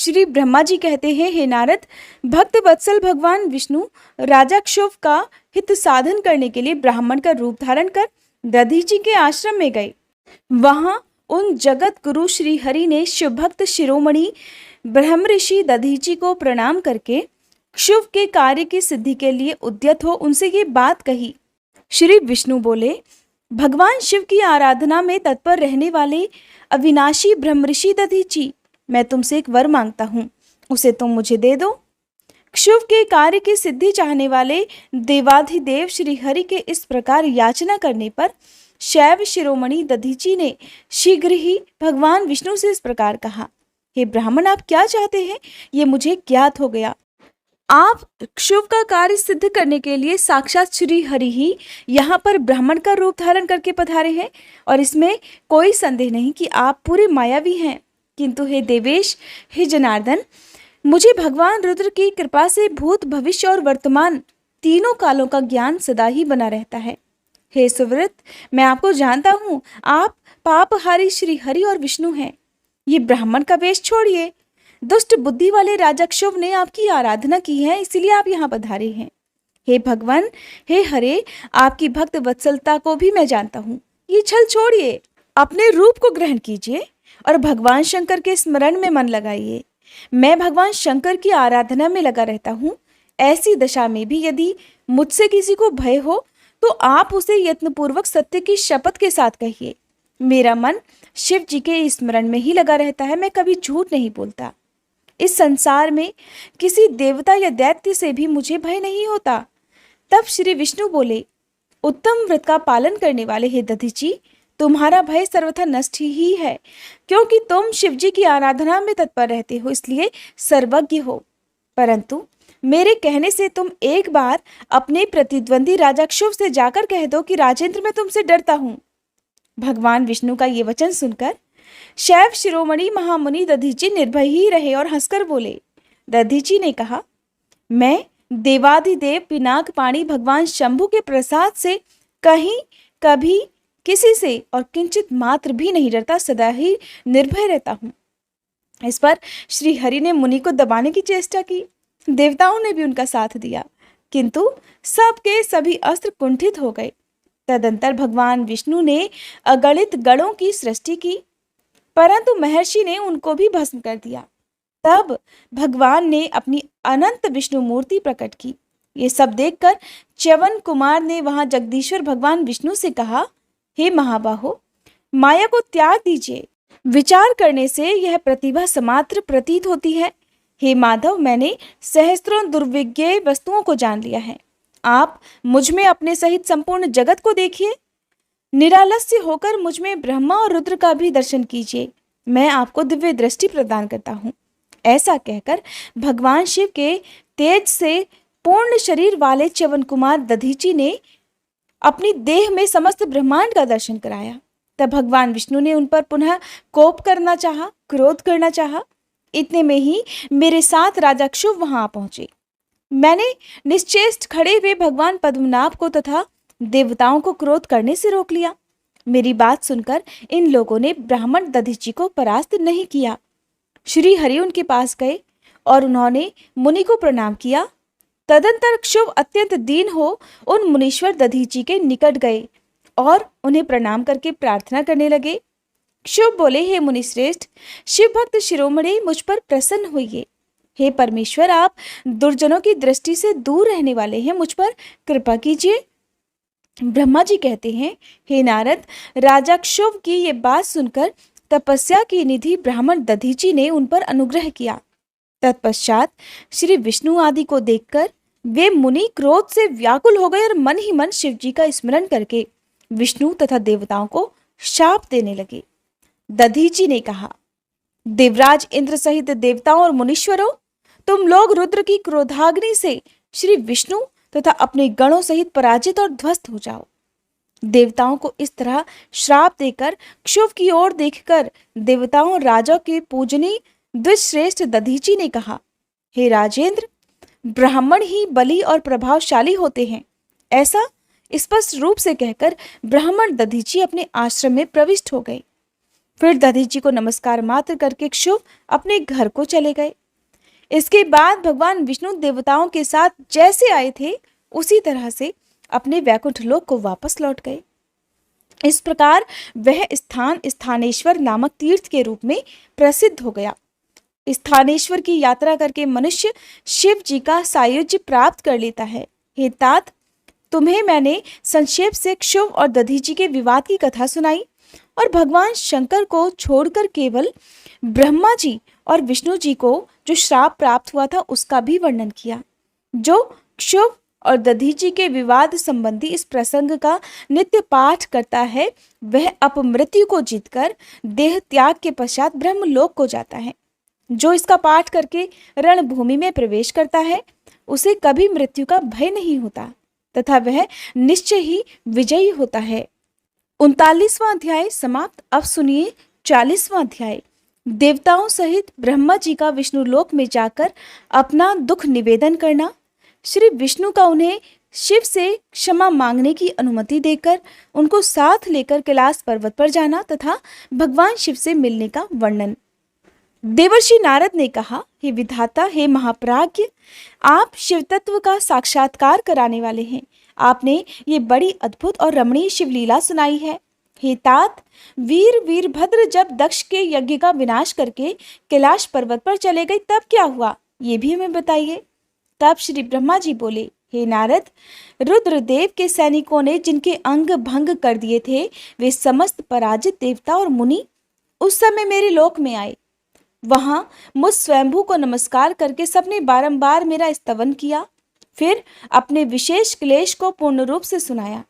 श्री ब्रह्मा जी कहते हैं, हे नारद, भक्त वत्सल भगवान विष्णु राजा क्षुभ का हित साधन करने के लिए ब्राह्मण का रूप धारण कर दधीची के आश्रम में गए। वहां उन जगत गुरु श्री हरि ने शिवभक्त शिरोमणि ब्रह्म ऋषि दधीची को प्रणाम करके क्षुभ के कार्य की सिद्धि के लिए उद्यत हो उनसे ये बात कही। श्री विष्णु बोले, भगवान शिव की आराधना में तत्पर रहने वाले अविनाशी ब्रह्म ऋषि दधीची, मैं तुमसे एक वर मांगता हूँ, उसे तुम मुझे दे दो। क्षुभ के कार्य की सिद्धि चाहने वाले देवाधिदेव श्री हरि के इस प्रकार याचना करने पर शैव शिरोमणि दधीची ने शीघ्र ही भगवान विष्णु से इस प्रकार कहा, हे ब्राह्मण, आप क्या चाहते हैं ये मुझे ज्ञात हो गया। आप क्षुभ का कार्य सिद्ध करने के लिए साक्षात श्री हरि ही यहाँ पर ब्राह्मण का रूप धारण करके पधारे हैं और इसमें कोई संदेह नहीं कि आप पूरे मायावी हैं। किंतु हे देवेश, हे जनार्दन, मुझे भगवान रुद्र की कृपा से भूत भविष्य और वर्तमान तीनों कालों का ज्ञान सदा ही बना रहता है। हे सुव्रत, मैं आपको जानता हूँ, आप पापहारी श्री हरि और विष्णु हैं। ये ब्राह्मण का वेश छोड़िए। दुष्ट बुद्धि वाले राजा क्षुभ ने आपकी आराधना की है, इसीलिए आप यहाँ पधारे हैं। हे भगवान, हे हरे, आपकी भक्त वत्सलता को भी मैं जानता हूँ। ये छल छोड़िए, अपने रूप को ग्रहण कीजिए और भगवान शंकर के स्मरण में मन लगाइए। मैं भगवान शंकर की आराधना में लगा रहता हूँ। ऐसी दशा में भी यदि मुझसे किसी को भय हो तो आप उसे यत्नपूर्वक सत्य की शपथ के साथ कहिए। मेरा मन शिव जी के स्मरण में ही लगा रहता है, मैं कभी झूठ नहीं बोलता। इस संसार में किसी देवता या दैत्य से भी मुझे भय नहीं होता। तब श्री विष्णु बोले, उत्तम व्रत का पालन करने वाले हे दधीची, तुम्हारा भय सर्वथा नष्ट ही है, क्योंकि तुम शिव जी की आराधना में तत्पर रहते हो, इसलिए सर्वज्ञ हो। परंतु मेरे कहने से तुम एक बार अपने प्रतिद्वंदी राजा क्षुभ से जाकर कह दो कि राजेंद्र, मैं तुमसे डरता हूँ। भगवान विष्णु का ये वचन सुनकर शैव शिरोमणि महामुनि दधीची निर्भय ही रहे और हंसकर बोले। दधीची ने कहा, मैं देवाधिदेव पिनाक पाणी भगवान शंभु के प्रसाद से कहीं कभी किसी से और किंचित मात्र भी नहीं डरता, सदा ही निर्भय रहता हूँ। इस पर श्री हरि ने मुनि को दबाने की चेष्टा की। देवताओं ने भी उनका साथ दिया, किंतु सबके सभी अस्त्र कुंठित हो गए। तदंतर भगवान विष्णु ने अगणित गणों की सृष्टि की, परंतु महर्षि ने उनको भी भस्म कर दिया। तब भगवान ने अपनी अनंत विष्णु मूर्ति प्रकट की। ये सब देखकर च्यवन कुमार ने वहां जगदीश्वर भगवान विष्णु से कहा, हे महाबाहो, माया को त्याग दीजिए। विचार करने से यह प्रतिभा समात्र प्रतीत होती है। हे माधव, मैंने सहस्त्रों दुर्विज्ञेय वस्तुओं को जान लिया है। आप मुझ में अपने सहित संपूर्ण जगत को देखिए। निरालस्य होकर मुझ में ब्रह्मा और रुद्र का भी दर्शन कीजिए। मैं आपको दिव्य दृष्टि प्रदान करता हूँ। ऐसा कहकर भगवान शिव के तेज से पूर्ण शरीर वाले च्यवन कुमार दधीची ने अपनी देह में समस्त ब्रह्मांड का दर्शन कराया। तब भगवान विष्णु ने उन पर पुनः कोप करना चाहा, क्रोध करना चाहा। इतने में ही मेरे साथ राजा क्षुभ वहां पहुंचे। मैंने निश्चेष्ट खड़े हुए भगवान पद्मनाभ को तथा देवताओं को क्रोध करने से रोक लिया। मेरी बात सुनकर इन लोगों ने ब्राह्मण दधीची को परास्त नहीं किया। श्री हरि उनके पास गए और उन्होंने मुनि को प्रणाम किया। तदंतर क्षुभ अत्यंत दीन हो उन मुनीश्वर दधीची के निकट गए और उन्हें प्रणाम करके प्रार्थना करने लगे। क्षुभ बोले, हे मुनिश्रेष्ठ, शिव भक्त शिरोमणि, मुझ पर प्रसन्न होइए। हे परमेश्वर, आप दुर्जनों की दृष्टि से दूर रहने वाले हैं, मुझ पर कृपा कीजिए। ब्रह्मा जी कहते हैं, हे नारद, राजा क्षुभ की ये बात सुनकर तपस्या की निधि ब्राह्मण दधीची ने उन पर अनुग्रह किया। तत्पश्चात श्री विष्णु आदि को देखकर वे मुनि क्रोध से व्याकुल हो गए और मन ही मन शिव जी का स्मरण करके विष्णु तथा देवताओं को शाप देने लगे। दधीची ने कहा, देवराज इंद्र सहित देवताओं और मुनीश्वरों, तुम लोग रुद्र की क्रोधाग्नि से श्री विष्णु तथा अपने गणों सहित पराजित और ध्वस्त हो जाओ। देवताओं को इस तरह श्राप देकर क्षुभ की ओर देखकर देवताओं और राजा के पूजनीय द्विश्रेष्ठ दधीची ने कहा, हे राजेंद्र, ब्राह्मण ही बली और प्रभावशाली होते हैं। ऐसा स्पष्ट रूप से कहकर ब्राह्मण दधीची अपने आश्रम में प्रविष्ट हो गए। फिर दधीची को नमस्कार मात्र करके क्षुभ अपने घर को चले गए। इसके बाद भगवान विष्णु देवताओं के साथ जैसे आए थे उसी तरह से अपने वैकुंठ लोक को वापस लौट गए। इस प्रकार वह स्थान स्थानेश्वर नामक तीर्थ के रूप में प्रसिद्ध हो गया। स्थानेश्वर की यात्रा करके मनुष्य शिव जी का सायुज्य प्राप्त कर लेता है। हे तात, तुम्हें मैंने संक्षेप से क्षुभ और दधीची के विवाद की कथा सुनाई और भगवान शंकर को छोड़कर केवल ब्रह्मा जी और विष्णु जी को जो श्राप प्राप्त हुआ था उसका भी वर्णन किया। जो क्षुभ और दधीची के विवाद संबंधी इस प्रसंग का नित्य पाठ करता है वह अपमृत्यु को जीतकर देह त्याग के पश्चात ब्रह्मलोक को जाता है। जो इसका पाठ करके रणभूमि में प्रवेश करता है उसे कभी मृत्यु का भय नहीं होता तथा वह निश्चय ही विजयी होता है। 39वां अध्याय समाप्त। अब सुनिए 40वां अध्याय। देवताओं सहित ब्रह्मा जी का विष्णु लोक में जाकर अपना दुख निवेदन करना, श्री विष्णु का उन्हें शिव से क्षमा मांगने की अनुमति देकर उनको साथ लेकर कैलाश पर्वत पर जाना तथा भगवान शिव से मिलने का वर्णन। देवर्षि नारद ने कहा, हे विधाता, हे महाप्राज्ञ, आप शिव तत्व का साक्षात्कार कराने वाले हैं। आपने ये बड़ी अद्भुत और रमणीय शिवलीला सुनाई है। हे तात, वीर वीरभद्र जब दक्ष के यज्ञ का विनाश करके कैलाश पर्वत पर चले गए तब क्या हुआ, ये भी हमें बताइए। तब श्री ब्रह्मा जी बोले, हे नारद, रुद्रदेव के सैनिकों ने जिनके अंग भंग कर दिए थे वे समस्त पराजित देवता और मुनि उस समय मेरे लोक में आए। वहां मुझ स्वयंभू को नमस्कार करके सबने बारंबार मेरा स्तवन किया, फिर अपने विशेष क्लेश को पूर्ण रूप से सुनाया।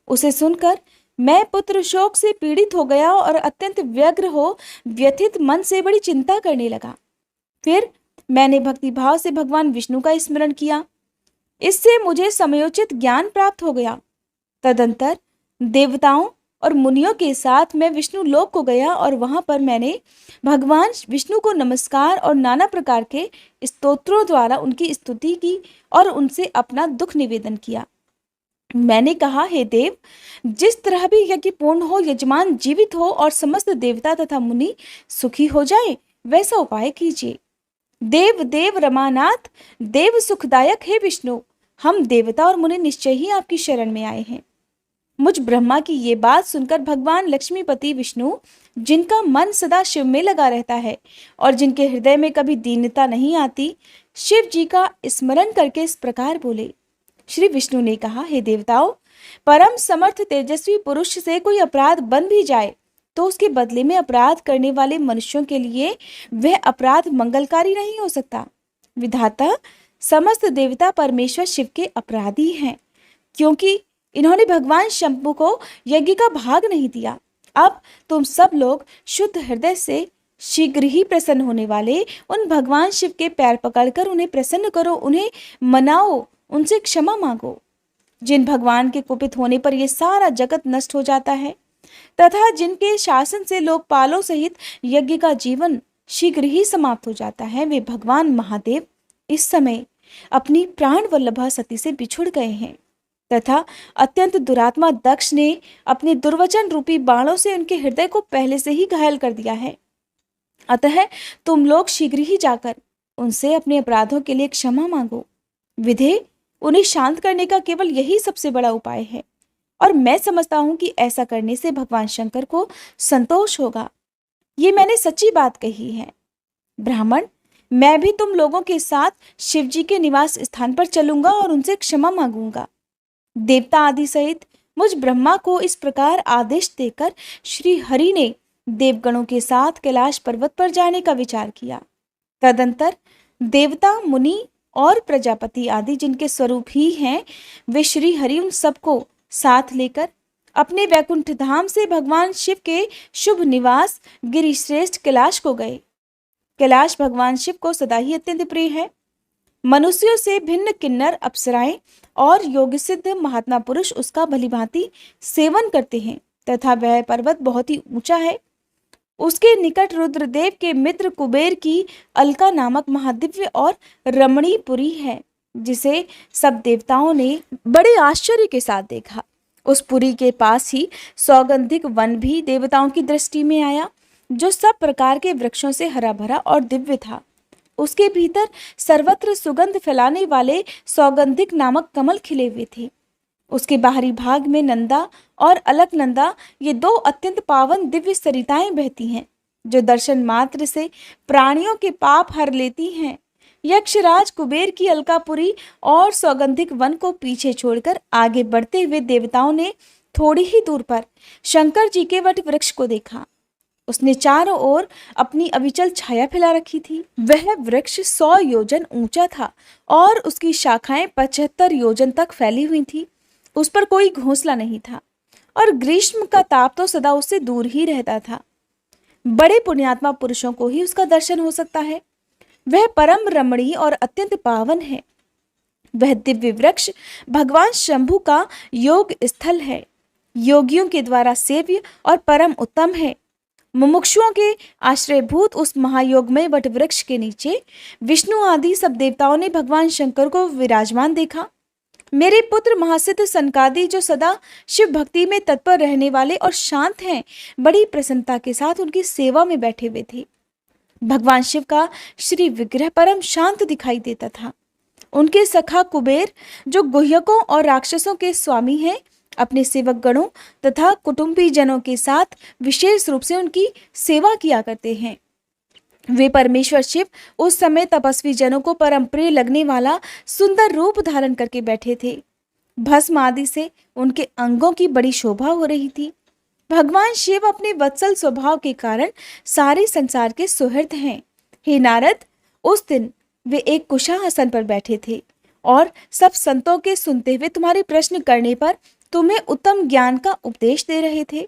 उसे सुनकर मैं पुत्र शोक से पीड़ित हो गया और अत्यंत व्यग्र हो व्यथित मन से बड़ी चिंता करने लगा। फिर मैंने भक्तिभाव से भगवान विष्णु का स्मरण किया, इससे मुझे समयोचित ज्ञान प्राप्त हो गया। तदंतर देवताओं और मुनियों के साथ मैं विष्णु लोक को गया और वहां पर मैंने भगवान विष्णु को नमस्कार और नाना प्रकार के स्तोत्रों द्वारा उनकी स्तुति की और उनसे अपना दुख निवेदन किया। मैंने कहा, हे देव, जिस तरह भी यज्ञ पूर्ण हो, यजमान जीवित हो और समस्त देवता तथा मुनि सुखी हो जाए वैसा उपाय कीजिए। देव देव रमानाथ, देव सुखदायक हे विष्णु, हम देवता और मुनि निश्चय ही आपकी शरण में आए हैं। मुझ ब्रह्मा की ये बात सुनकर भगवान लक्ष्मीपति विष्णु, जिनका मन सदा शिव में लगा रहता है और जिनके हृदय में कभी दीनता नहीं आती, शिव जी का स्मरण करके इस प्रकार बोले। श्री विष्णु ने कहा, हे देवताओं, परम समर्थ तेजस्वी पुरुष से कोई अपराध बन भी जाए तो उसके बदले में अपराध करने वाले मनुष्यों के लिए वह अपराध मंगलकारी नहीं हो सकता। विधाता, समस्त देवता परमेश्वर शिव के अपराधी हैं, क्योंकि इन्होंने भगवान शंभु को यज्ञ का भाग नहीं दिया। अब तुम सब लोग शुद्ध हृदय से शीघ्र ही प्रसन्न होने वाले उन भगवान शिव के पैर पकड़कर उन्हें प्रसन्न करो, उन्हें मनाओ, उनसे क्षमा मांगो। जिन भगवान के कुपित होने पर यह सारा जगत नष्ट हो जाता है तथा जिनके शासन से लोकपालों सहित यज्ञ का जीवन शीघ्र ही समाप्त हो जाता है, वे भगवान महादेव इस समय अपनी प्राण वल्लभा सती से बिछुड़ गए हैं तथा अत्यंत दुरात्मा दक्ष ने अपने दुर्वचन रूपी बाणों से उनके हृदय को पहले से ही घायल कर दिया है। अतः तुम लोग शीघ्र ही जाकर उनसे अपने अपराधों के लिए क्षमा मांगो। विधे, उन्हें शांत करने का केवल यही सबसे बड़ा उपाय है और मैं समझता हूं कि ऐसा करने से भगवान शंकर को संतोष होगा। ये मैंने सच्ची बात कही है। ब्राह्मण, मैं भी तुम लोगों के साथ शिव जी के निवास स्थान पर चलूंगा और उनसे क्षमा मांगूंगा। देवता आदि सहित मुझ ब्रह्मा को इस प्रकार आदेश देकर श्री हरि ने देवगणों के साथ कैलाश पर्वत पर जाने का विचार किया। तदंतर देवता, मुनि और प्रजापति आदि जिनके स्वरूप ही हैं, वे श्री हरि उन सबको साथ लेकर अपने वैकुंठ धाम से भगवान शिव के शुभ निवास गिरिश्रेष्ठ कैलाश को गए। कैलाश भगवान शिव को सदा ही अत्यंत प्रिय है। मनुष्यों से भिन्न किन्नर, अप्सराएं और योग सिद्ध महात्मा पुरुष उसका भलीभांति सेवन करते हैं तथा वह पर्वत बहुत ही ऊंचा है। उसके निकट रुद्रदेव के मित्र कुबेर की अलका नामक महादिव्य और रमणीय पुरी है, जिसे सब देवताओं ने बड़े आश्चर्य के साथ देखा। उस पुरी के पास ही सौगंधिक वन भी देवताओं की दृष्टि में आया जो सब प्रकार के वृक्षों से हरा भरा और दिव्य था। उसके भीतर सर्वत्र सुगंध फैलाने वाले सौगंधिक नामक कमल खिले हुए थे। उसके बाहरी भाग में नंदा और अलकनंदा, ये दो अत्यंत पावन दिव्य सरिताएं बहती हैं, जो दर्शन मात्र से प्राणियों के पाप हर लेती हैं। यक्षराज कुबेर की अलकापुरी और सौगंधिक वन को पीछे छोड़कर आगे बढ़ते हुए देवताओं ने थोड़ी ही दूर पर शंकर जी के वट वृक्ष को देखा। उसने चारों ओर अपनी अविचल छाया फैला रखी थी। वह वृक्ष 100 योजन ऊंचा था और उसकी शाखाएं 75 योजन तक फैली हुई थी। उस पर कोई घोंसला नहीं था और ग्रीष्म का ताप तो सदा उससे दूर ही रहता था। बड़े पुण्यात्मा पुरुषों को ही उसका दर्शन हो सकता है। वह परम रमणीय और अत्यंत पावन है। वह दिव्य वृक्ष भगवान शंभु का योग स्थल है, योगियों के द्वारा सेव्य और परम उत्तम है। मुमुक्षुओं के आश्रयभूत उस महायोगमय वट वृक्ष के नीचे विष्णु आदि सब देवताओं ने भगवान शंकर को विराजमान देखा। मेरे पुत्र महासिद्ध सनकादि, जो सदा शिव भक्ति में तत्पर रहने वाले और शांत हैं, बड़ी प्रसन्नता के साथ उनकी सेवा में बैठे हुए थे। भगवान शिव का श्री विग्रह परम शांत दिखाई देता था। उनके सखा कुबेर, जो गुह्यकों और राक्षसों के स्वामी हैं, अपने सेवक गणों तथा कुटुंबी जनों के साथ विशेष रूप से उनकी सेवा किया करते हैं। वे परमेश्वर शिव उस समय तपस्वी जनों को परम प्रिय लगने वाला सुंदर रूप धारण करके बैठे थे। भस्म आदि से उनके अंगों की बड़ी शोभा हो रही थी। भगवान शिव अपने वत्सल स्वभाव के कारण सारे संसार के सुहृद हैं। हे नारद, उस दिन वे एक कुशासन पर बैठे थे और सब संतों के सुनते हुए तुम्हारे प्रश्न करने पर तुम्हें उत्तम ज्ञान का उपदेश दे रहे थे।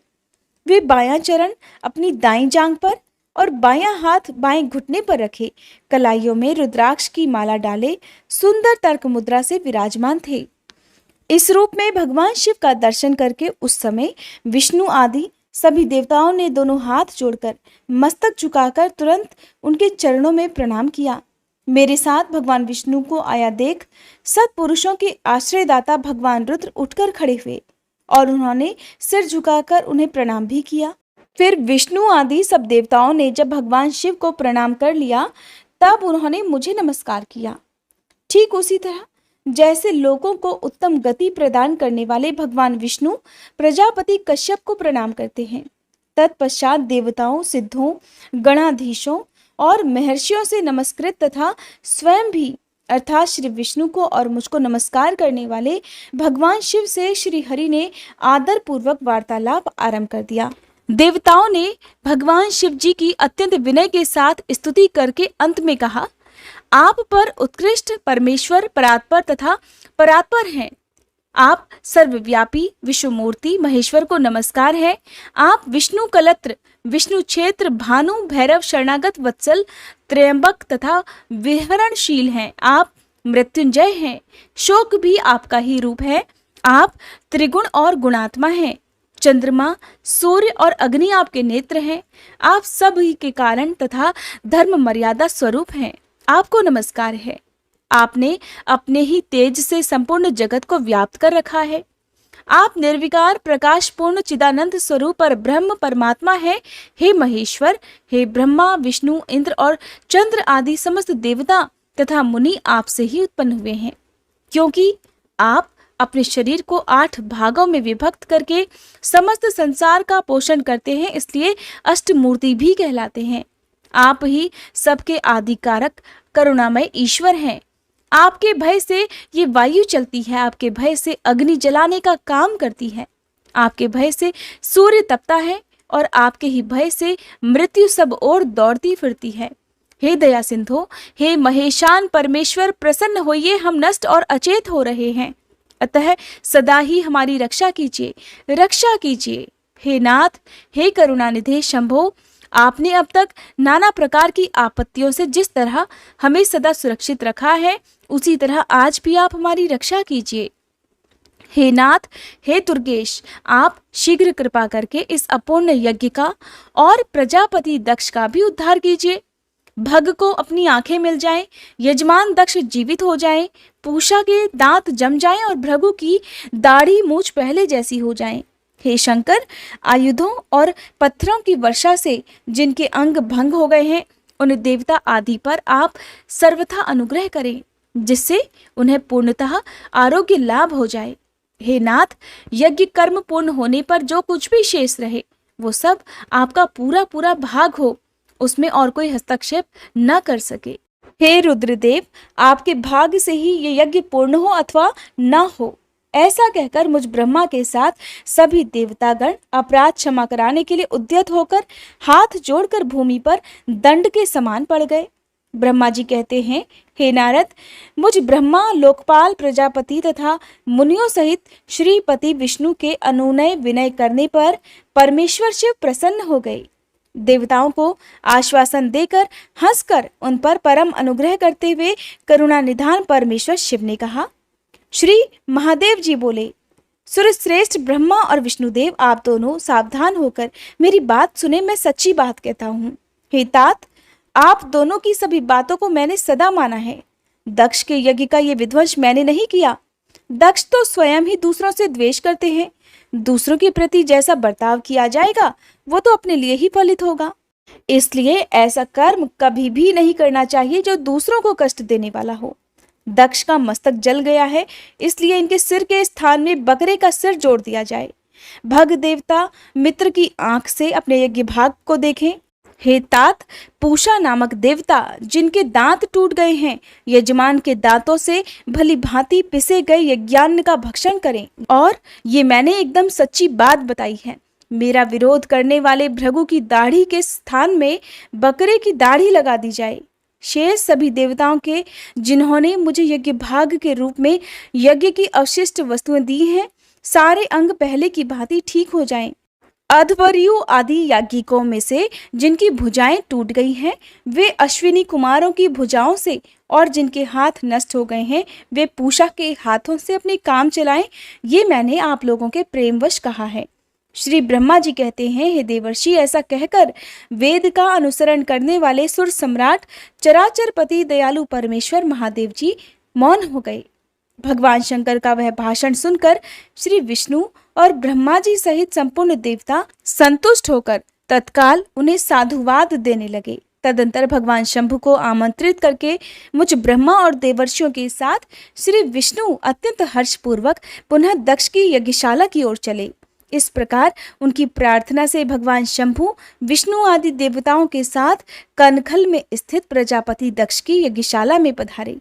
वे बायां चरण अपनी दाईं जांघ पर और बायां हाथ बाएं घुटने पर रखे, कलाइयों में रुद्राक्ष की माला डाले, सुंदर तर्क मुद्रा से विराजमान थे। इस रूप में भगवान शिव का दर्शन करके उस समय विष्णु आदि सभी देवताओं ने दोनों हाथ जोड़कर मस्तक झुकाकर तुरंत उनके चरणों में प्रणाम किया। मेरे साथ भगवान विष्णु को आया देख सत्पुरुषों के आश्रयदाता भगवान रुद्र उठकर खड़े हुए और उन्होंने सिर झुकाकर उन्हें प्रणाम भी किया। फिर विष्णु आदि सब देवताओं ने जब भगवान शिव को प्रणाम कर लिया, तब उन्होंने मुझे नमस्कार किया। ठीक उसी तरह जैसे लोगों को उत्तम गति प्रदान करने वाले भगवान विष्णु प्रजापति कश्यप को प्रणाम करते हैं, तत्पश्चात देवताओं, सिद्धों, गणाधीशों और महर्षियों से नमस्कृत तथा स्वयं भी अर्थात श्री विष्णु को और मुझको नमस्कार करने वाले भगवान शिव से श्री हरि ने आदर पूर्वक वार्तालाप आरंभ कर दिया। देवताओं ने भगवान शिव जी की अत्यंत विनय के साथ स्तुति करके अंत में कहा, आप पर उत्कृष्ट परमेश्वर परात्पर तथा परात्पर हैं। आप सर्वव्यापी विश्वमूर्ति महेश्वर को नमस्कार है। आप विष्णु कलत्र, विष्णु क्षेत्र, भानु, भैरव, शरणागत, वत्सल, त्रयंबक तथा विहरणशील हैं। आप मृत्युंजय हैं। शोक भी आपका ही रूप है। आप त्रिगुण और गुणात्मा हैं। चंद्रमा, सूर्य और अग्नि आपके नेत्र हैं। आप सभी के कारण तथा धर्म मर्यादा स्वरूप हैं। आपको नमस्कार है। आपने अपने ही तेज से संपूर्ण जगत को व्याप्त कर रखा है। आप निर्विकार प्रकाश पूर्ण चिदानंद स्वरूप पर ब्रह्म परमात्मा है। हे महेश्वर, हे ब्रह्मा, विष्णु, इंद्र और चंद्र आदि समस्त देवता तथा मुनि आपसे ही उत्पन्न हुए हैं। क्योंकि आप अपने शरीर को 8 भागों में विभक्त करके समस्त संसार का पोषण करते हैं, इसलिए अष्टमूर्ति भी कहलाते हैं। आप ही सबके आदि कारक करुणामय ईश्वर हैं। आपके भय से ये वायु चलती है, आपके भय से अग्नि जलाने का काम करती है, आपके भय से सूर्य तपता है और आपके ही भय से मृत्यु सब ओर दौड़ती फिरती है। हे दया सिंधो, हे महेशान परमेश्वर, प्रसन्न होइए, हम नष्ट और अचेत हो रहे हैं, अतः सदा ही हमारी रक्षा कीजिए, रक्षा कीजिए। हे नाथ, हे करुणानिधि शंभो, आपने अब तक नाना प्रकार की आपत्तियों से जिस तरह हमें सदा सुरक्षित रखा है, उसी तरह आज भी आप हमारी रक्षा कीजिए। हे नाथ, हे दुर्गेश, आप शीघ्र कृपा करके इस अपूर्ण यज्ञ का और प्रजापति दक्ष का भी उद्धार कीजिए। भग को अपनी आंखें मिल जाएं, यजमान दक्ष जीवित हो जाएं, पूषा के दांत जम जाएं और भृगु की दाढ़ी मूछ पहले जैसी हो जाएं। हे शंकर, आयुधों और पत्थरों की वर्षा से जिनके अंग भंग हो गए हैं, उन देवता आदि पर आप सर्वथा अनुग्रह करें, जिससे उन्हें पूर्णतः आरोग्य लाभ हो जाए। हे नाथ, यज्ञ कर्म पूर्ण होने पर जो कुछ भी शेष रहे, वो सब आपका पूरा पूरा भाग हो, उसमें और कोई हस्तक्षेप न कर सके। हे रुद्रदेव, आपके भाग्य से ही ये यज्ञ पूर्ण हो अथवा न हो। ऐसा कहकर मुझ ब्रह्मा के साथ सभी देवतागण अपराध क्षमा कराने के लिए उद्यत होकर हाथ जोड़कर भूमि पर दंड के समान पड़ गए। ब्रह्मा जी कहते हैं, हे नारद, मुझ ब्रह्मा, लोकपाल, प्रजापति तथा मुनियों सहित श्रीपति विष्णु के अनुनय विनय करने पर परमेश्वर शिव प्रसन्न हो गए। देवताओं को आश्वासन देकर हंसकर उन पर परम अनुग्रह करते हुए करुणा निधान परमेश्वर शिव ने कहा, श्री महादेव जी बोले, सुरश्रेष्ठ ब्रह्मा और विष्णुदेव, आप दोनों सावधान होकर मेरी बात सुने। मैं सच्ची बात कहता हूँ। हे तात, आप दोनों की सभी बातों को मैंने सदा माना है। दक्ष के यज्ञ का ये विध्वंस मैंने नहीं किया। दक्ष तो स्वयं ही दूसरों से द्वेष करते हैं। दूसरों के प्रति जैसा बर्ताव किया जाएगा वो तो अपने लिए ही फलित होगा। इसलिए ऐसा कर्म कभी भी नहीं करना चाहिए जो दूसरों को कष्ट देने वाला हो। दक्ष का मस्तक जल गया है, इसलिए इनके सिर के स्थान में बकरे का सिर जोड़ दिया जाए। भग देवता मित्र की आंख से अपने यज्ञ भाग को देखें। हे तात, पूषा नामक देवता जिनके दांत टूट गए हैं, यजमान के दांतों से भली भांति पिसे गए यज्ञान्न का भक्षण करें। और ये मैंने एकदम सच्ची बात बताई है। मेरा विरोध करने वाले भृगु की दाढ़ी के स्थान में बकरे की दाढ़ी लगा दी जाए। शेष सभी देवताओं के जिन्होंने मुझे यज्ञ भाग के रूप में यज्ञ की अवशिष्ट वस्तुएं दी हैं, सारे अंग पहले की भांति ठीक हो जाएं। अध्वर्यु आदि याज्ञिकों में से जिनकी भुजाएं टूट गई हैं, वे अश्विनी कुमारों की भुजाओं से, और जिनके हाथ नष्ट हो गए हैं, वे पूषा के हाथों से अपने काम चलाएं। ये मैंने आप लोगों के प्रेमवश कहा है। श्री ब्रह्मा जी कहते हैं, हे देवर्षि, ऐसा कहकर वेद का अनुसरण करने वाले सुर सम्राट चराचरपति दयालु परमेश्वर महादेव जी मौन हो गए। भगवान शंकर का वह भाषण सुनकर श्री विष्णु और ब्रह्मा जी सहित संपूर्ण देवता संतुष्ट होकर तत्काल उन्हें साधुवाद देने लगे। तदंतर भगवान शंभु को आमंत्रित करके मुझ ब्रह्मा और देवर्षियों के साथ श्री विष्णु अत्यंत हर्षपूर्वक पुनः दक्ष की यज्ञशाला की ओर चले। इस प्रकार उनकी प्रार्थना से भगवान शंभु विष्णु आदि देवताओं के साथ कनखल में स्थित प्रजापति दक्ष की यज्ञशाला में पधारे।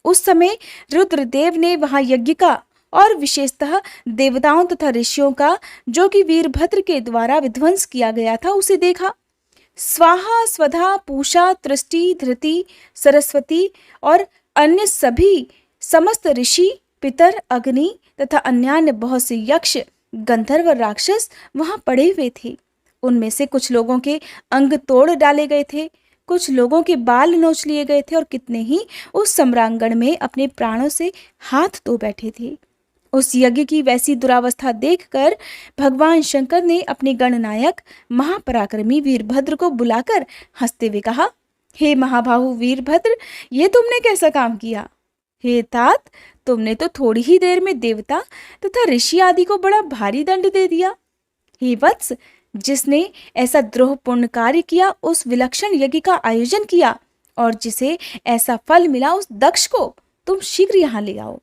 उस समय रुद्रदेव ने वहां यज्ञ का और विशेषतः देवताओं तथा ऋषियों का, जो कि वीरभद्र के द्वारा विध्वंस किया गया था, उसे देखा। स्वाहा, स्वधा, पूषा, तृष्टि, धृति, सरस्वती और अन्य सभी समस्त ऋषि, पितर, अग्नि तथा अन्यान्य बहुत से यक्ष, गंधर्व, राक्षस वहां पड़े हुए थे। उनमें से कुछ लोगों के अंग तोड़ डाले गए थे, कुछ लोगों के बाल नोच लिए गए थे और कितने ही उस सम्रांगण में अपने प्राणों से हाथ धो बैठे थे। उस यज्ञ की वैसी दुरावस्था देखकर भगवान शंकर ने अपने गणनायक महापराक्रमी वीरभद्र को बुलाकर हंसते हुए कहा, हे महाबाहु वीरभद्र, ये तुमने कैसा काम किया? हे तात, तुमने तो थोड़ी ही देर में देवता तथा ऋषि आदि को बड़ा भारी दंड दे दिया। हे वत्स, जिसने ऐसा द्रोहपूर्ण कार्य किया, उस विलक्षण यज्ञ का आयोजन किया और जिसे ऐसा फल मिला, उस दक्ष को तुम शीघ्र यहाँ ले आओ।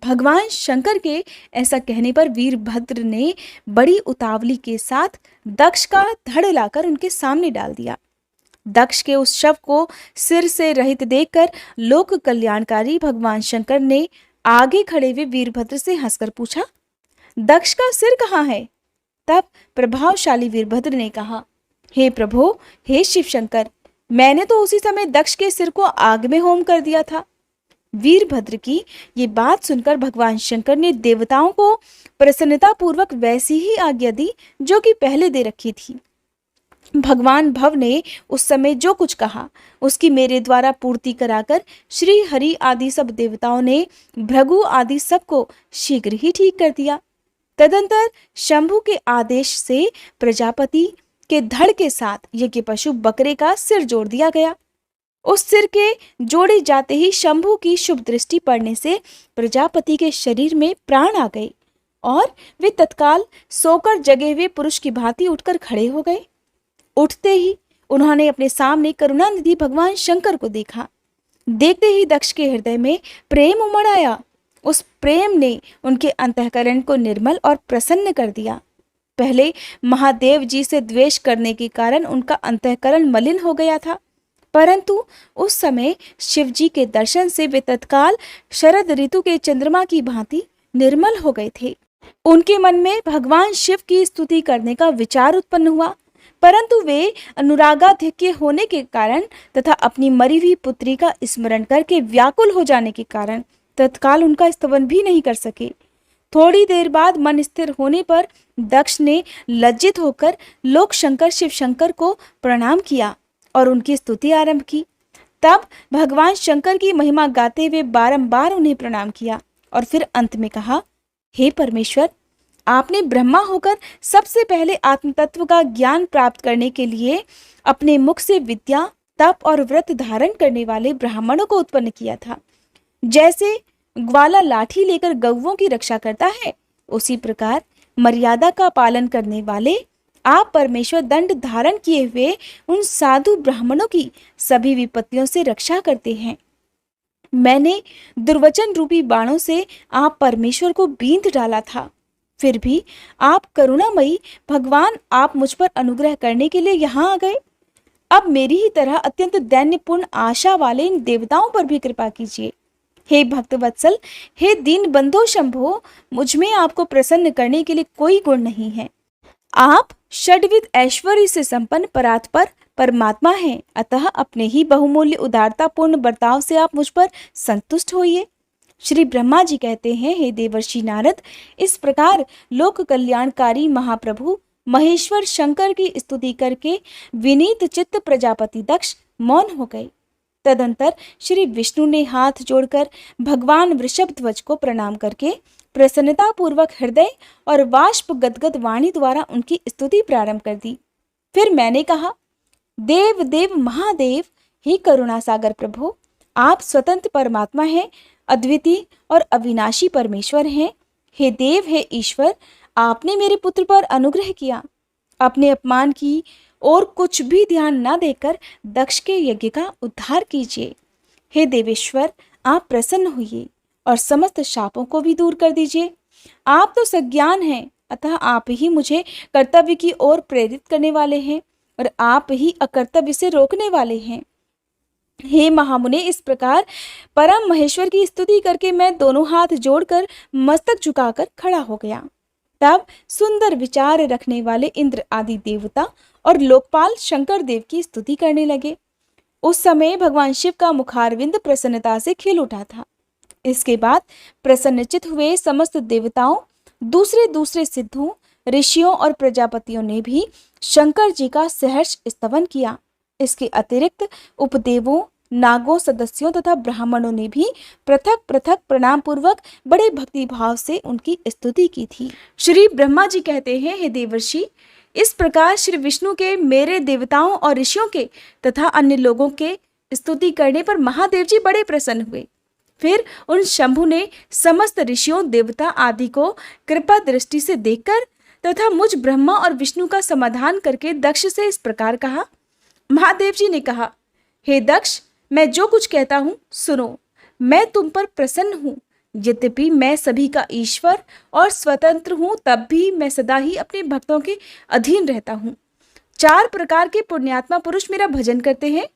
भगवान शंकर के ऐसा कहने पर वीरभद्र ने बड़ी उतावली के साथ दक्ष का धड़ लाकर उनके सामने डाल दिया। दक्ष के उस शव को सिर से रहित देखकर लोक कल्याणकारी भगवान शंकर ने आगे खड़े हुए वीरभद्र से हंसकर पूछा, दक्ष का सिर कहाँ है? तब प्रभावशाली वीरभद्र ने कहा, हे प्रभो, हे शिव शंकर, मैंने तो उसी समय दक्ष के सिर को आग में होम कर दिया था। वीरभद्र की ये बात सुनकर भगवान शंकर ने देवताओं को प्रसन्नता पूर्वक वैसी ही आज्ञा दी जो कि पहले दे रखी थी। भगवान भव ने उस समय जो कुछ कहा उसकी मेरे द्वारा पूर्ति कराकर श्री हरि आदि सब देवताओं ने भृगु आदि सबको शीघ्र ही ठीक कर दिया। तदंतर शंभु के आदेश से प्रजापति के धड़ के साथ यज्ञ पशु बकरे का सिर जोड़ दिया गया। उस सिर के जोड़े जाते ही शंभु की शुभ दृष्टि पड़ने से प्रजापति के शरीर में प्राण आ गए और वे तत्काल सोकर जगे हुए पुरुष की भांति उठकर खड़े हो गए। उठते ही उन्होंने अपने सामने करुणानिधि भगवान शंकर को देखा। देखते ही दक्ष के हृदय में प्रेम उमड़ आया। उस प्रेम ने उनके अंतःकरण को निर्मल और प्रसन्न कर दिया। पहले महादेव जी से द्वेष करने के कारण उनका अंतःकरण मलिन हो गया था, परंतु उस समय शिव जी के दर्शन से वे तत्काल शरद ऋतु के चंद्रमा की भांति निर्मल हो गए थे। उनके मन में भगवान शिव की स्तुति करने का विचार उत्पन्न हुआ, परंतु वे अनुरागाधिक्य होने के कारण तथा अपनी मरी हुई पुत्री का स्मरण करके व्याकुल हो जाने के कारण तत्काल उनका स्तवन भी नहीं कर सके। थोड़ी देर बाद मन स्थिर होने पर दक्ष ने लज्जित होकर लोक शंकर शिव शंकर को प्रणाम किया और उनकी स्तुति आरंभ की। तब भगवान शंकर की महिमा गाते हुए बारंबार उन्हें प्रणाम किया और फिर अंत में कहा, हे परमेश्वर, आपने ब्रह्मा होकर सबसे पहले आत्म तत्व का ज्ञान प्राप्त करने के लिए अपने मुख से विद्या, तप और व्रत धारण करने वाले ब्राह्मणों को उत्पन्न किया था। जैसे ग्वाला लाठी लेकर गौओं की रक्षा करता है, उसी प्रकार मर्यादा का पालन करने वाले आप परमेश्वर दंड धारण किए हुए उन साधु ब्राह्मणों की सभी विपत्तियों से रक्षा करते हैं। मैंने दुर्वचन रूपी बाणों से आप परमेश्वर को बींध डाला था, फिर भी आप करुणामयी भगवान, आप मुझ पर अनुग्रह करने के लिए यहाँ आ गए। अब मेरी ही तरह अत्यंत दैन्यपूर्ण आशा वाले इन देवताओं पर भी कृपा कीजिए। हे भक्तवत्सल, हे दीन बंधो शंभो, मुझ में आपको प्रसन्न करने के लिए कोई गुण नहीं है। आप षड्विध ऐश्वर्य से संपन्न परात्पर परमात्मा हैं, अतः अपने ही बहुमूल्य उदारतापूर्ण बर्ताव से आप मुझ पर संतुष्ट होइए। श्री ब्रह्मा जी कहते हैं, हे देवर्षि नारद, इस प्रकार लोक कल्याणकारी महाप्रभु महेश्वर शंकर की स्तुति करके विनीत चित्त प्रजापति दक्ष मौन हो गए। तदंतर श्री विष्णु ने हाथ जोड़कर भगवान वृषभध्वज को प्रणाम करके प्रसन्नता पूर्वक हृदय और वाष्प गदगद वाणी द्वारा उनकी स्तुति प्रारंभ कर दी। फिर मैंने कहा, देव देव महादेव, हे करुणा सागर प्रभु, आप स्वतंत्र परमात्मा हैं, अद्वितीय और अविनाशी परमेश्वर हैं। हे देव, हे ईश्वर, आपने मेरे पुत्र पर अनुग्रह किया। अपने अपमान की और कुछ भी ध्यान न देकर दक्ष के यज्ञ का उद्धार कीजिए। हे देवेश्वर, आप प्रसन्न होइए और समस्त शापों को भी दूर कर दीजिए। आप तो सज्ञान हैं, अतः आप ही मुझे कर्तव्य की ओर प्रेरित करने वाले हैं और आप ही अकर्तव्य से रोकने वाले हैं। हे महामुने, इस प्रकार परम महेश्वर की स्तुति करके मैं दोनों हाथ जोड़कर मस्तक झुकाकर खड़ा हो गया। तब सुंदर विचार रखने वाले इंद्र आदि देवता और लोकपाल शंकर देव की स्तुति करने लगे। उस समय भगवान शिव का मुखारविंद प्रसन्नता से खिल उठा था। इसके बाद प्रसन्नचित हुए समस्त देवताओं, दूसरे दूसरे सिद्धों, ऋषियों और प्रजापतियों ने भी शंकर जी का सहर्ष स्तवन किया। इसके अतिरिक्त उपदेवों, नागों, सदस्यों तथा ब्राह्मणों ने भी पृथक पृथक प्रणाम पूर्वक बड़े भक्ति भाव से उनकी स्तुति की थी। श्री ब्रह्मा जी कहते हैं, हे देवर्षि, इस प्रकार श्री विष्णु के, मेरे देवताओं और ऋषियों के तथा अन्य लोगों के स्तुति करने पर महादेव जी बड़े प्रसन्न हुए। फिर उन शंभु ने समस्त ऋषियों, देवता आदि को कृपा दृष्टि से देखकर तथा मुझ ब्रह्मा और विष्णु का समाधान करके दक्ष से इस प्रकार कहा। महादेव जी ने कहा, हे दक्ष, मैं जो कुछ कहता हूँ सुनो। मैं तुम पर प्रसन्न हूँ। यद्यपि मैं सभी का ईश्वर और स्वतंत्र हूँ, तब भी मैं सदा ही अपने भक्तों के अधीन रहता हूँ। 4 प्रकार के पुण्यात्मा पुरुष मेरा भजन करते हैं।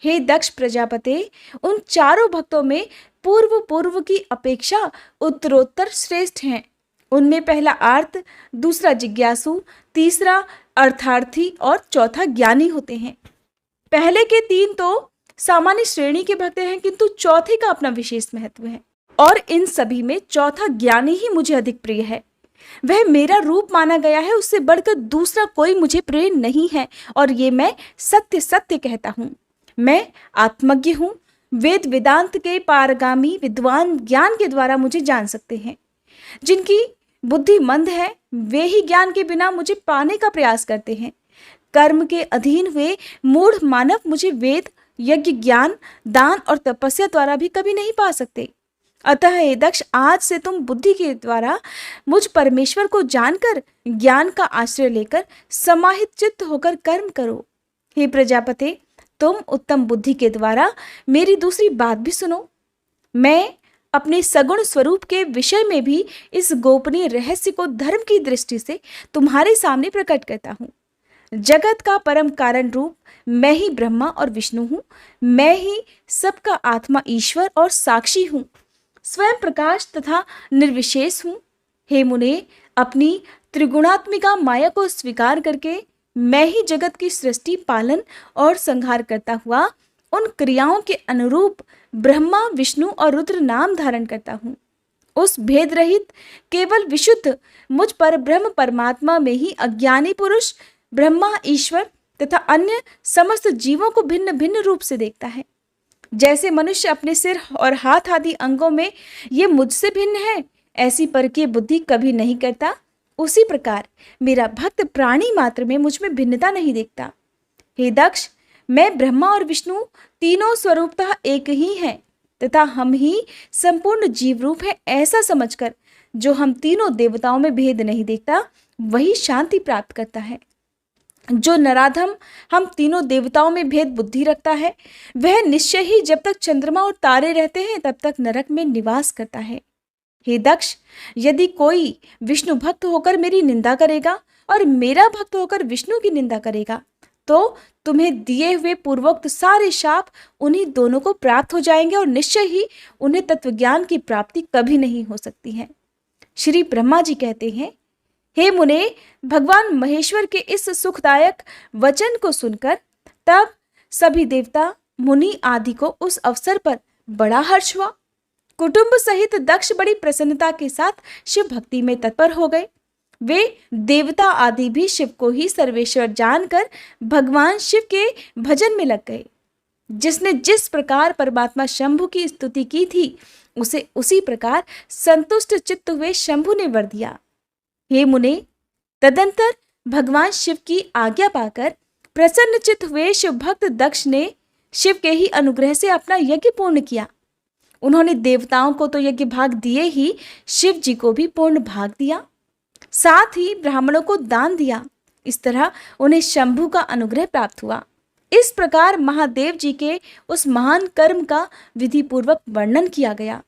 हे दक्ष प्रजापते, उन चारों भक्तों में पूर्व की अपेक्षा उत्तरोत्तर श्रेष्ठ हैं। उनमें पहला आर्त, दूसरा जिज्ञासु, तीसरा अर्थार्थी और चौथा ज्ञानी होते हैं। पहले के 3 तो सामान्य श्रेणी के भक्त हैं, किंतु चौथे का अपना विशेष महत्व है और इन सभी में चौथा ज्ञानी ही मुझे अधिक प्रिय है। वह मेरा रूप माना गया है, उससे बढ़कर दूसरा कोई मुझे प्रिय नहीं है और ये मैं सत्य सत्य कहता हूँ। मैं आत्मज्ञ हूँ। वेद वेदांत के पारगामी विद्वान ज्ञान के द्वारा मुझे जान सकते हैं। जिनकी बुद्धि मंद है वे ही ज्ञान के बिना मुझे पाने का प्रयास करते हैं। कर्म के अधीन हुए मूढ़ मानव मुझे वेद, यज्ञ, ज्ञान, दान और तपस्या द्वारा भी कभी नहीं पा सकते। अतः हे दक्ष, आज से तुम बुद्धि के द्वारा मुझ परमेश्वर को जानकर ज्ञान का आश्रय लेकर समाहित चित्त होकर कर्म करो। हे प्रजापते, तुम उत्तम बुद्धि के द्वारा मेरी दूसरी बात भी सुनो। मैं अपने सगुण स्वरूप के विषय में भी इस गोपनीय रहस्य को धर्म की दृष्टि से तुम्हारे सामने प्रकट करता हूँ। जगत का परम कारण रूप मैं ही ब्रह्मा और विष्णु हूँ। मैं ही सबका आत्मा ईश्वर और साक्षी हूँ, स्वयं प्रकाश तथा निर्विशेष हूँ। हे मुने, अपनी त्रिगुणात्मिका माया को स्वीकार करके मैं ही जगत की सृष्टि, पालन और संहार करता हुआ उन क्रियाओं के अनुरूप ब्रह्मा, विष्णु और रुद्र नाम धारण करता हूँ। उस भेद रहित केवल विशुद्ध मुझ पर ब्रह्म परमात्मा में ही अज्ञानी पुरुष ब्रह्मा, ईश्वर तथा अन्य समस्त जीवों को भिन्न भिन्न रूप से देखता है। जैसे मनुष्य अपने सिर और हाथ आदि अंगों में ये मुझसे भिन्न है, ऐसी परकीय बुद्धि कभी नहीं करता, उसी प्रकार मेरा भक्त प्राणी मात्र में मुझ में भिन्नता नहीं देखता। हे दक्ष, मैं ब्रह्मा और विष्णु तीनों स्वरूपतः एक ही हैं तथा हम ही संपूर्ण जीव रूप है, ऐसा समझकर जो हम तीनों देवताओं में भेद नहीं देखता, वही शांति प्राप्त करता है। जो नराधम हम तीनों देवताओं में भेद बुद्धि रखता है, वह निश्चय ही जब तक चंद्रमा और तारे रहते हैं तब तक नरक में निवास करता है। हे दक्ष, यदि कोई विष्णु भक्त होकर मेरी निंदा करेगा और मेरा भक्त होकर विष्णु की निंदा करेगा, तो तुम्हें दिए हुए पूर्वोक्त सारे शाप उन्हीं दोनों को प्राप्त हो जाएंगे और निश्चय ही उन्हें तत्वज्ञान की प्राप्ति कभी नहीं हो सकती है। श्री ब्रह्मा जी कहते हैं, हे मुने, भगवान महेश्वर के इस सुखदायक वचन को सुनकर तब सभी देवता, मुनि आदि को उस अवसर पर बड़ा हर्ष हुआ। कुटुंब सहित दक्ष बड़ी प्रसन्नता के साथ शिव भक्ति में तत्पर हो गए। वे देवता आदि भी शिव को ही सर्वेश्वर जानकर भगवान शिव के भजन में लग गए। जिसने जिस प्रकार परमात्मा शंभु की स्तुति की थी, उसे उसी प्रकार संतुष्ट चित्त हुए शंभु ने वर दिया। हे मुने, तदंतर भगवान शिव की आज्ञा पाकर प्रसन्न चित्त हुए शिव भक्त दक्ष ने शिव के ही अनुग्रह से अपना यज्ञ पूर्ण किया। उन्होंने देवताओं को तो यज्ञ भाग दिए ही, शिव जी को भी पूर्ण भाग दिया, साथ ही ब्राह्मणों को दान दिया। इस तरह उन्हें शंभु का अनुग्रह प्राप्त हुआ। इस प्रकार महादेव जी के उस महान कर्म का विधि पूर्वक वर्णन किया गया।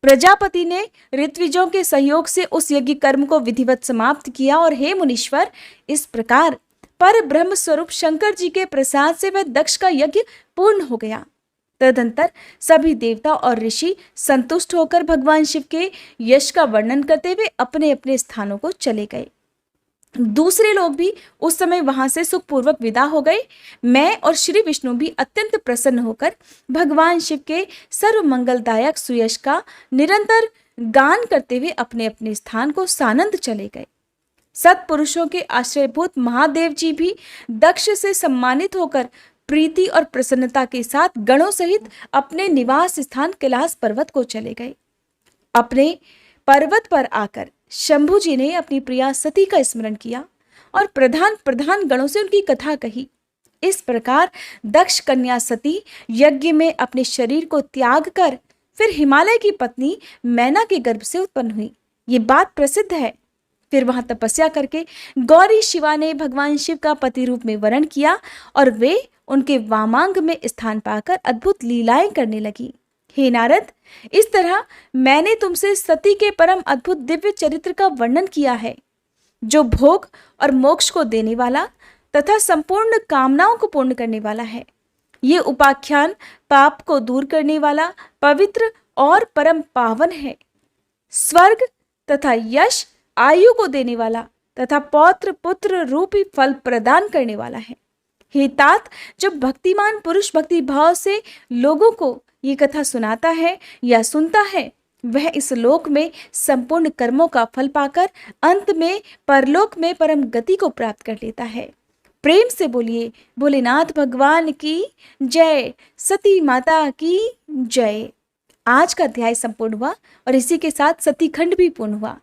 प्रजापति ने ऋत्विजों के सहयोग से उस यज्ञ कर्म को विधिवत समाप्त किया और हे मुनीश्वर, इस प्रकार पर ब्रह्म स्वरूप शंकर जी के प्रसाद से वह दक्ष का यज्ञ पूर्ण हो गया। तदंतर सभी देवता और ऋषि संतुष्ट होकर भगवान शिव के यश का वर्णन करते हुए अपने अपने स्थानों को चले गए। दूसरे लोग भी उस समय वहां से सुखपूर्वक विदा हो गए। मैं और श्री विष्णु भी अत्यंत प्रसन्न होकर भगवान शिव के सर्व मंगलदायक सुयश का निरंतर गान करते हुए अपने अपने स्थान को सानंद चले गए। सत्पुरुषों के आश्रयभूत महादेव जी भी दक्ष से सम्मानित होकर प्रीति और प्रसन्नता के साथ गणों सहित अपने निवास स्थान कैलाश पर्वत को चले गए। अपने पर्वत पर आकर शंभु जी ने अपनी प्रिया सती का स्मरण किया और प्रधान प्रधान गणों से उनकी कथा कही। इस प्रकार दक्ष कन्या सती यज्ञ में अपने शरीर को त्याग कर फिर हिमालय की पत्नी मैना के गर्भ से उत्पन्न हुई। ये बात प्रसिद्ध है। फिर वहां तपस्या करके गौरी शिवा ने भगवान शिव का पति रूप में वरण किया और वे उनके वामांग में स्थान पाकर अद्भुत लीलाएं करने लगी। हे नारद, इस तरह मैंने तुमसे सती के परम अद्भुत दिव्य चरित्र का वर्णन किया है, जो भोग और मोक्ष को देने वाला तथा संपूर्ण कामनाओं को पूर्ण करने वाला है। ये उपाख्यान पाप को दूर करने वाला, पवित्र और परम पावन है। स्वर्ग तथा यश, आयु को देने वाला तथा पौत्र पुत्र रूपी फल प्रदान करने वाला है। हे तात, जो भक्तिमान पुरुष भक्ति भाव से लोगों को ये कथा सुनाता है या सुनता है, वह इस लोक में संपूर्ण कर्मों का फल पाकर अंत में परलोक में परम गति को प्राप्त कर लेता है। प्रेम से बोलिए भोलेनाथ भगवान की जय, सती माता की जय। आज का अध्याय संपूर्ण हुआ और इसी के साथ सती खंड भी पूर्ण हुआ।